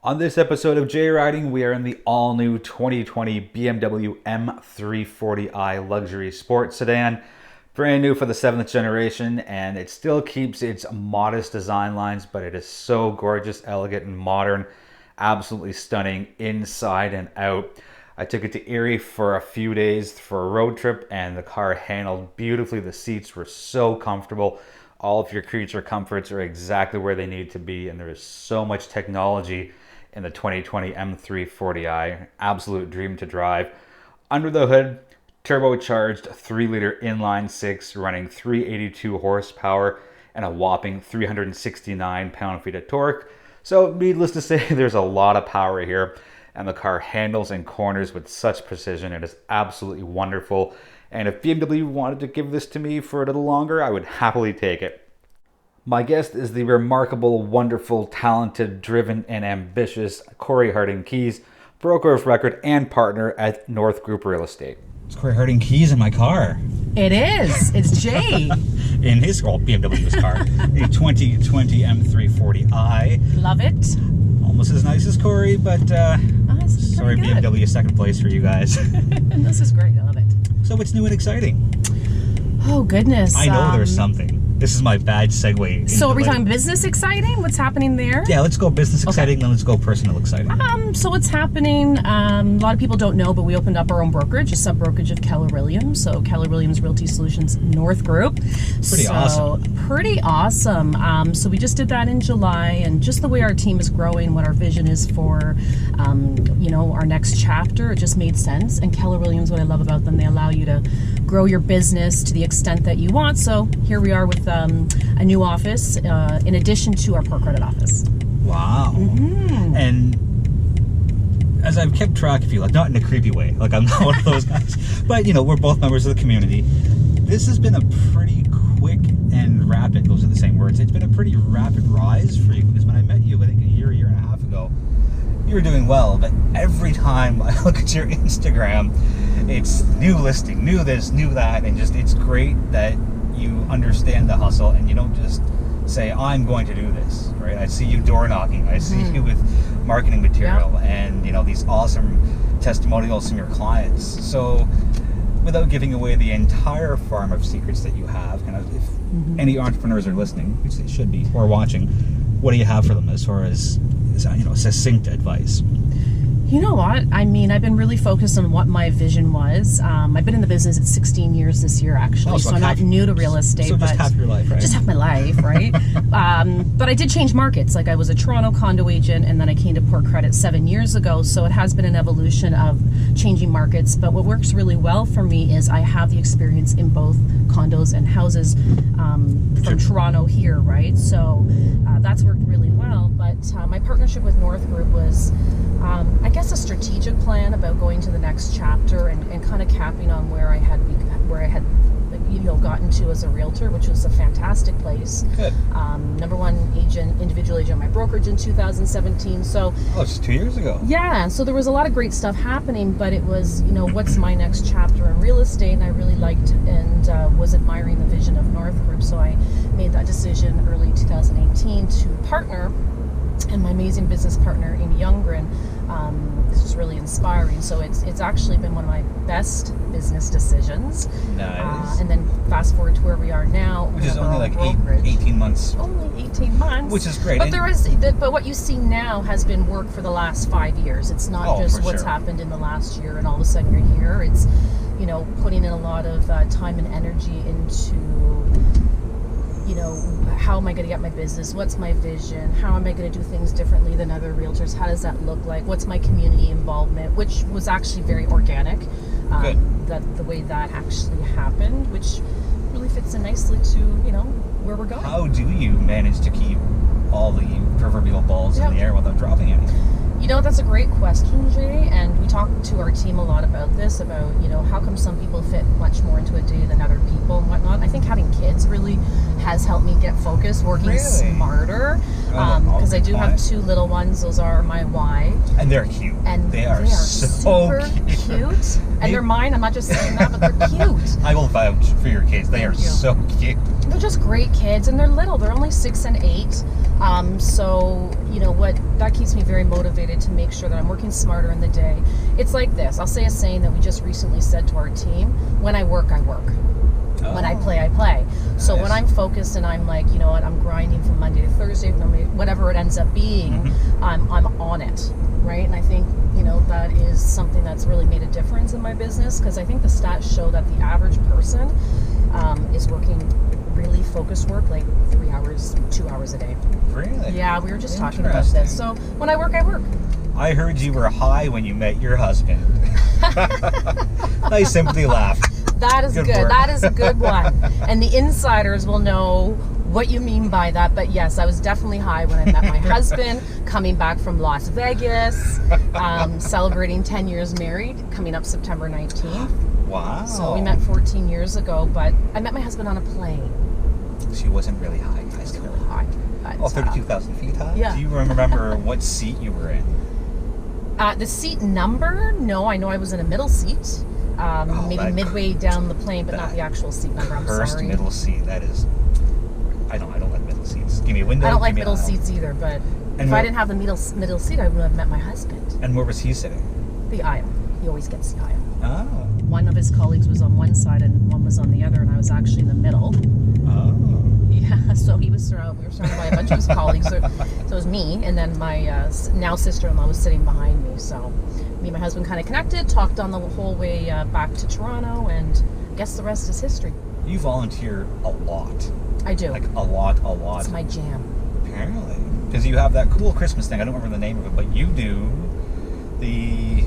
On this episode of JayRiding, we are in the all-new 2020 BMW M340i luxury sports sedan. Brand new for the 7th generation, and it still keeps its modest design lines, but it is so gorgeous, elegant, and modern. Absolutely stunning inside and out. I took it to Erie for a few days for a road trip, and the car handled beautifully. The seats were so comfortable. All of your creature comforts are exactly where they need to be, and there is so much technology in the 2020 M340i. Absolute dream to drive. Under the hood, turbocharged 3-liter inline-six running 382 horsepower and a whopping 369 pound-feet of torque. So needless to say, there's a lot of power here, and the car handles and corners with such precision. It is absolutely wonderful. And if BMW wanted to give this to me for a little longer, I would happily take it. My guest is the remarkable, wonderful, talented, driven, and ambitious Corrie Harding-Keizs, broker of record and partner at North Group Real Estate. It's Corrie Harding-Keizs in my car. It is. It's Jay. In his, BMW's car. A 2020 M340i. Love it. Almost as nice as Corrie, but sorry, good. BMW second place for you guys. This is great. I love it. So what's new and exciting? Oh, goodness. I know there's something. This is my bad segue. So are we talking business exciting? What's happening there? Yeah, let's go business exciting, then let's go personal exciting. So what's happening, a lot of people don't know, but we opened up our own brokerage, a sub-brokerage of Keller Williams. So Keller Williams Realty Solutions North Group. Pretty awesome. So we just did that in July, and just the way our team is growing, what our vision is for, our next chapter, it just made sense. And Keller Williams, what I love about them, they allow you to grow your business to the extent that you want. So here we are with a new office in addition to our Port Credit office. Wow. Mm-hmm. And as I've kept track of you, like not in a creepy way, like I'm not one of those guys, but we're both members of the community. This has been a pretty quick and rapid, those are the same words, it's been a pretty rapid rise for you, because when I met you, I think a year and a half ago, you were doing well, but every time I look at your Instagram, it's new listing, new this, new that, and just it's great that you understand the hustle and you don't just say, I'm going to do this, right? I see you door knocking, I see you with marketing material and these awesome testimonials from your clients. So without giving away the entire farm of secrets that you have, kind of if any entrepreneurs are listening, which they should be, or watching, what do you have for them as far as succinct advice? You know what? I mean, I've been really focused on what my vision was. I've been in the business at 16 years this year, actually, so I'm not new to real estate. So just half your life, right? Just half my life, right? But I did change markets. Like I was a Toronto condo agent, and then I came to Port Credit 7 years ago, so it has been an evolution of changing markets. But what works really well for me is I have the experience in both condos and houses from Toronto here, right? So that's worked really well. But my partnership with North Group was, I guess, a strategic plan about going to the next chapter and kind of capping on where I had gotten to as a realtor, which was a fantastic place. Good. Number one individual agent at my brokerage in 2017. So it's 2 years ago. Yeah, so there was a lot of great stuff happening, but it was, what's my next chapter in real estate, and I really liked and was admiring the vision of North Group. So I made that decision early 2018 to partner. And my amazing business partner, Amy Youngren, this was really inspiring. So it's actually been one of my best business decisions. Nice. And then fast forward to where we are now. Which is only like 18 months. Only 18 months. Which is great. But but what you see now has been work for the last 5 years. It's not just what's happened in the last year and all of a sudden you're here. It's, putting in a lot of time and energy into how am I going to get my business? What's my vision? How am I going to do things differently than other realtors? How does that look like? What's my community involvement? Which was actually very organic. The way that actually happened, which really fits in nicely to, where we're going. How do you manage to keep all the proverbial balls in the air without dropping any? You know, that's a great question, Jay, and we talk to our team a lot about this, about, you know, how come some people fit much more into a day than other people and whatnot. I think having kids really has helped me get focused, working smarter, because I do have 2 little ones. Those are my why. And they're cute. And they are so super cute. And they're mine, I'm not just saying that, but they're cute. I will vouch for your kids. They are so cute. They're just great kids, and they're little. They're only 6 and 8. So, you know what, that keeps me very motivated to make sure that I'm working smarter in the day. It's like this. I'll say a saying that we just recently said to our team: when I work, I work. When I play, I play. So when I'm focused and I'm like, you know what, I'm grinding from Monday to Thursday, whatever it ends up being, I'm on it, right? And I think, you know, that is something that's really made a difference in my business, because I think the stats show that the average person is working really focused work, like 3 hours, 2 hours a day. Really? Yeah, we were just talking about this. So when I work, I work. I heard you were high when you met your husband. I simply laughed. That is good. That is a good one. And the insiders will know what you mean by that. But yes, I was definitely high when I met my husband, coming back from Las Vegas, celebrating 10 years married, coming up September 19th. Wow. So we met 14 years ago, but I met my husband on a plane. She wasn't really high, guys. Still really high. But, 32,000 feet high? Yeah. Do you remember what seat you were in? The seat number? No, I know I was in a middle seat. Maybe midway down the plane, but not the actual seat number. I'm sorry. First middle seat. That is. I don't like middle seats. Give me a window. I don't like middle seats either. But if I didn't have the middle seat, I would have met my husband. And where was he sitting? The aisle. He always gets the aisle. Oh. One of his colleagues was on one side and one was on the other, and I was actually in the middle. Oh. Yeah. So he was surrounded. We were surrounded by a bunch of his colleagues. So it was me, and then my now sister-in-law was sitting behind me. So me and my husband kind of connected, talked on the whole way back to Toronto, and I guess the rest is history. You volunteer a lot. I do. Like a lot. It's my jam. Apparently. Because you have that cool Christmas thing. I don't remember the name of it, but you do the...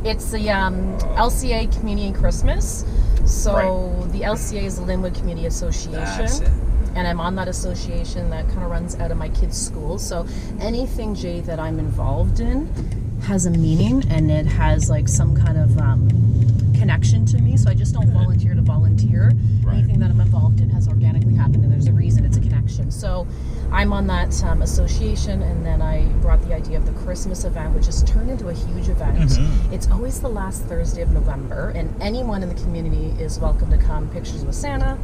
It's the LCA Community Christmas. So the LCA is the Linwood Community Association. That's it. And I'm on that association that kind of runs out of my kids' school. So anything, Jay, that I'm involved in has a meaning, and it has like some kind of connection to me. So I just don't volunteer to volunteer. Right. Anything that I'm involved in has organically happened, and there's a reason, it's a connection. So I'm on that association, and then I brought the idea of the Christmas event, which has turned into a huge event. It's always the last Thursday of November, and anyone in the community is welcome to come. Pictures with Santa,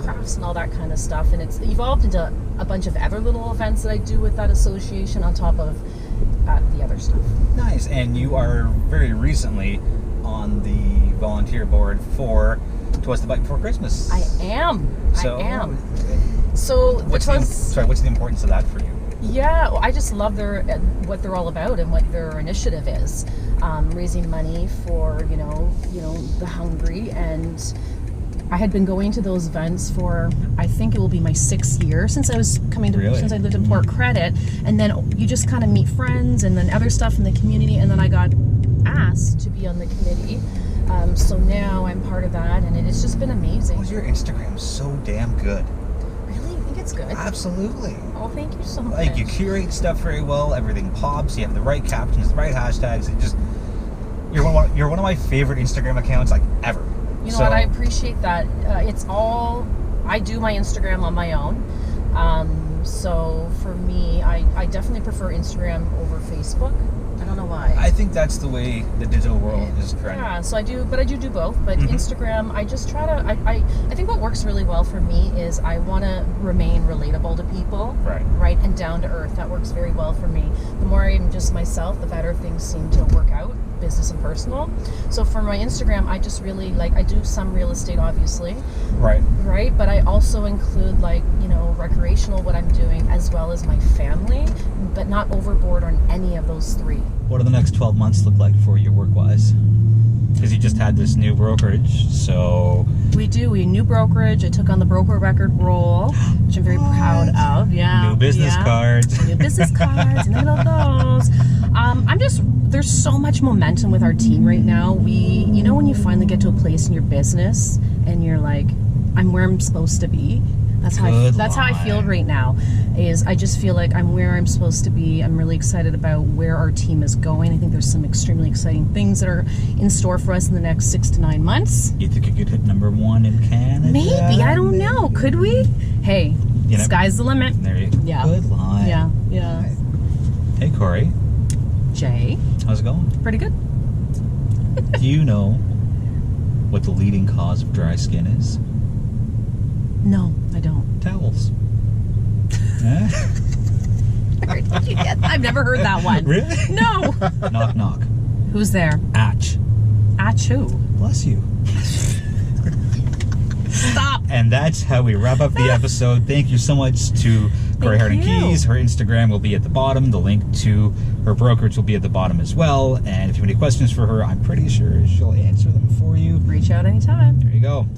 crafts and all that kind of stuff. And it's evolved into a bunch of other little events that I do with that association on top of the other stuff. Nice. And you are very recently on the volunteer board for Twas the Bike Before Christmas. I am. So what's the importance of that for you? Yeah, well, I just love what they're all about and what their initiative is. Raising money for you know the hungry, and I had been going to those events for, I think it will be my 6th year since I was coming to since I lived in Port Credit, and then you just kind of meet friends and then other stuff in the community, and then I got asked to be on the committee. So now I'm part of that, and it's just been amazing. Your Instagram's so damn good. Really? You think it's good? Absolutely. Oh, thank you so much. Like, you curate stuff very well, everything pops, you have the right captions, the right hashtags, you're one of my favorite Instagram accounts, like, ever. You know what, I appreciate that. I do my Instagram on my own. So for me, I definitely prefer Instagram over Facebook. I don't know why. I think that's the way the digital world is trending. Yeah, so I do both. But Instagram, I just try to, I think what works really well for me is I want to remain relatable to people. Right, and down to earth. That works very well for me. The more I'm just myself, the better things seem to work out, business and personal. So for my Instagram, I just really, I do some real estate, obviously. Right, but I also include, recreational, what I'm doing, as well as my family, but not overboard on any of those 3. What do the next 12 months look like for you work-wise? Because you just had this new brokerage, so... We new brokerage. I took on the broker record role, which I'm very proud of. Yeah. New business cards. New business cards, in the middle of those. There's so much momentum with our team right now. When you finally get to a place in your business and you're like, I'm where I'm supposed to be. That's how I feel right now. Is I just feel like I'm where I'm supposed to be. I'm really excited about where our team is going. I think there's some extremely exciting things that are in store for us in the next 6 to 9 months. You think you could hit #1 in Canada? Maybe, I don't know. Could we? Hey, sky's the limit. There you go. Yeah. Good line. Yeah. Hey, Corrie. Jay. How's it going? Pretty good. Do you know what the leading cause of dry skin is? No, I don't. Towels. Eh? Where did you get that? I've never heard that one. Really? No. Knock, knock. Who's there? Atch. Atch who? Bless you. Stop. And that's how we wrap up the episode. Thank you so much to Corrie Harding-Keizs. Her Instagram will be at the bottom. The link to her brokerage will be at the bottom as well. And if you have any questions for her, I'm pretty sure she'll answer them for you. Reach out anytime. There you go.